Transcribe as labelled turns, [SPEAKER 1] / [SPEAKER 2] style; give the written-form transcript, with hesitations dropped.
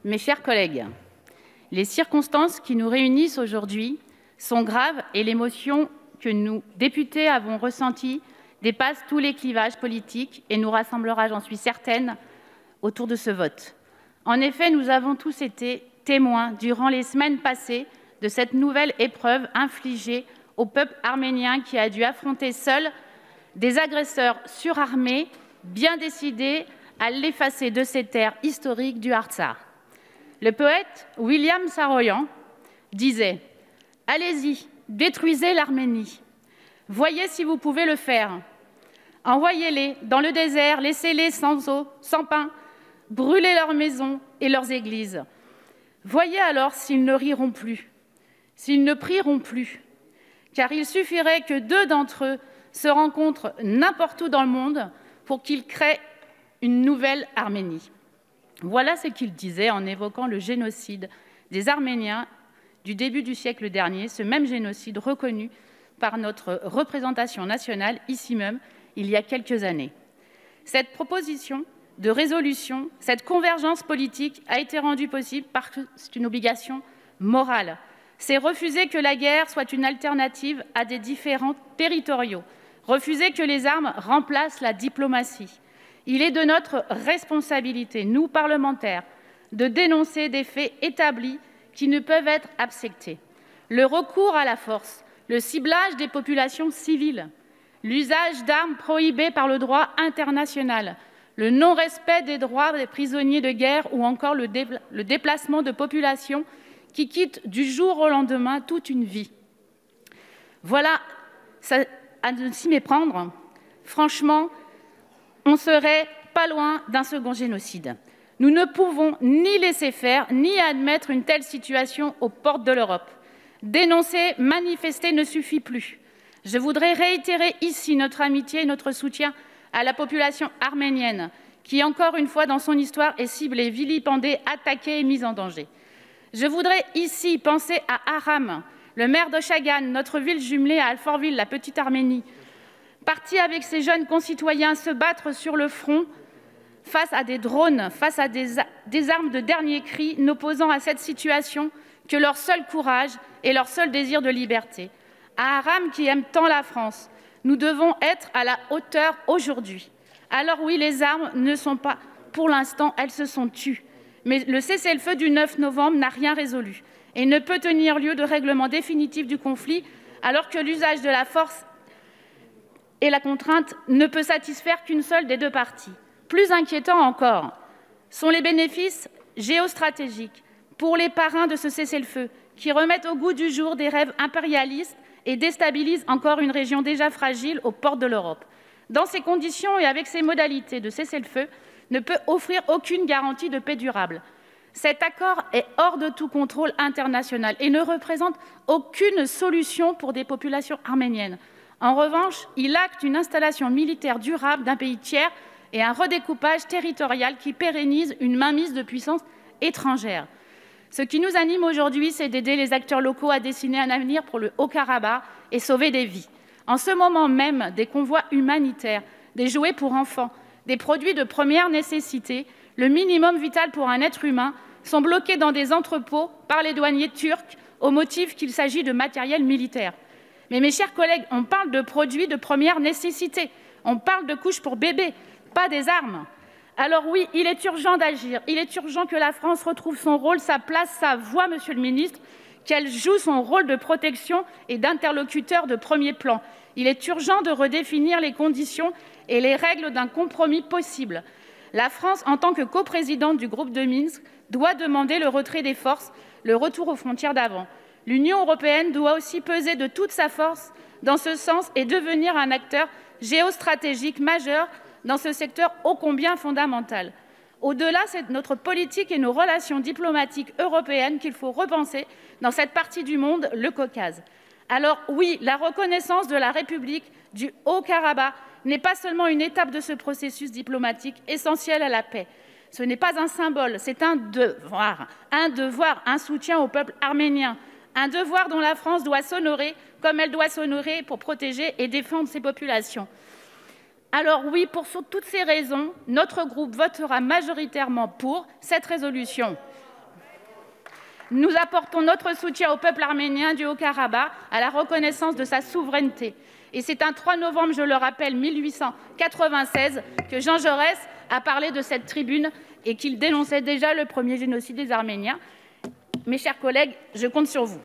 [SPEAKER 1] Mes chers collègues, les circonstances qui nous réunissent aujourd'hui sont graves et l'émotion que nous, députés, avons ressentie dépasse tous les clivages politiques et nous rassemblera, j'en suis certaine, autour de ce vote. En effet, nous avons tous été témoins, durant les semaines passées, de cette nouvelle épreuve infligée au peuple arménien qui a dû affronter seul des agresseurs surarmés, bien décidés à l'effacer de ses terres historiques du Artsakh. Le poète William Saroyan disait « Allez-y, détruisez l'Arménie. Voyez si vous pouvez le faire. Envoyez-les dans le désert, laissez-les sans eau, sans pain, brûlez leurs maisons et leurs églises. Voyez alors s'ils ne riront plus, s'ils ne prieront plus, car il suffirait que 2 d'entre eux se rencontrent n'importe où dans le monde pour qu'ils créent une nouvelle Arménie. » Voilà ce qu'il disait en évoquant le génocide des Arméniens du début du siècle dernier, ce même génocide reconnu par notre représentation nationale, ici même, il y a quelques années. Cette proposition de résolution, cette convergence politique a été rendue possible parce que c'est une obligation morale. C'est refuser que la guerre soit une alternative à des différends territoriaux, refuser que les armes remplacent la diplomatie. Il est de notre responsabilité, nous parlementaires, de dénoncer des faits établis qui ne peuvent être acceptés. Le recours à la force, le ciblage des populations civiles, l'usage d'armes prohibées par le droit international, le non-respect des droits des prisonniers de guerre ou encore le déplacement de populations qui quittent du jour au lendemain toute une vie. Voilà, à ne s'y méprendre, franchement, on serait pas loin d'un second génocide. Nous ne pouvons ni laisser faire, ni admettre une telle situation aux portes de l'Europe. Dénoncer, manifester ne suffit plus. Je voudrais réitérer ici notre amitié et notre soutien à la population arménienne, qui, encore une fois dans son histoire, est ciblée, vilipendée, attaquée et mise en danger. Je voudrais ici penser à Aram, le maire de Chagan, notre ville jumelée à Alfortville, la petite Arménie, parti avec ses jeunes concitoyens se battre sur le front face à des drones, face à des armes de dernier cri, n'opposant à cette situation que leur seul courage et leur seul désir de liberté. À Aram qui aime tant la France, nous devons être à la hauteur aujourd'hui. Alors oui, les armes ne sont pas, pour l'instant, elles se sont tues. Mais le cessez-le-feu du 9 novembre n'a rien résolu et ne peut tenir lieu de règlement définitif du conflit alors que l'usage de la force et la contrainte ne peut satisfaire qu'une seule des 2 parties. Plus inquiétant encore sont les bénéfices géostratégiques pour les parrains de ce cessez-le-feu, qui remettent au goût du jour des rêves impérialistes et déstabilisent encore une région déjà fragile aux portes de l'Europe. Dans ces conditions et avec ces modalités de cessez-le-feu, ne peut offrir aucune garantie de paix durable. Cet accord est hors de tout contrôle international et ne représente aucune solution pour des populations arméniennes. En revanche, il acte une installation militaire durable d'un pays tiers et un redécoupage territorial qui pérennise une mainmise de puissances étrangères. Ce qui nous anime aujourd'hui, c'est d'aider les acteurs locaux à dessiner un avenir pour le Haut-Karabakh et sauver des vies. En ce moment même, des convois humanitaires, des jouets pour enfants, des produits de première nécessité, le minimum vital pour un être humain, sont bloqués dans des entrepôts par les douaniers turcs au motif qu'il s'agit de matériel militaire. Mais mes chers collègues, on parle de produits de première nécessité, on parle de couches pour bébés, pas des armes. Alors oui, il est urgent d'agir, il est urgent que la France retrouve son rôle, sa place, sa voix, Monsieur le Ministre, qu'elle joue son rôle de protection et d'interlocuteur de premier plan. Il est urgent de redéfinir les conditions et les règles d'un compromis possible. La France, en tant que coprésidente du groupe de Minsk, doit demander le retrait des forces, le retour aux frontières d'avant. L'Union européenne doit aussi peser de toute sa force dans ce sens et devenir un acteur géostratégique majeur dans ce secteur ô combien fondamental. Au-delà, c'est notre politique et nos relations diplomatiques européennes qu'il faut repenser dans cette partie du monde, le Caucase. Alors oui, la reconnaissance de la République du Haut-Karabakh n'est pas seulement une étape de ce processus diplomatique essentiel à la paix. Ce n'est pas un symbole, c'est un devoir, un soutien au peuple arménien, un devoir dont la France doit s'honorer comme elle doit s'honorer pour protéger et défendre ses populations. Alors oui, pour toutes ces raisons, notre groupe votera majoritairement pour cette résolution. Nous apportons notre soutien au peuple arménien du Haut-Karabakh, à la reconnaissance de sa souveraineté. Et c'est un 3 novembre, je le rappelle, 1896, que Jean Jaurès a parlé de cette tribune et qu'il dénonçait déjà le premier génocide des Arméniens. Mes chers collègues, je compte sur vous.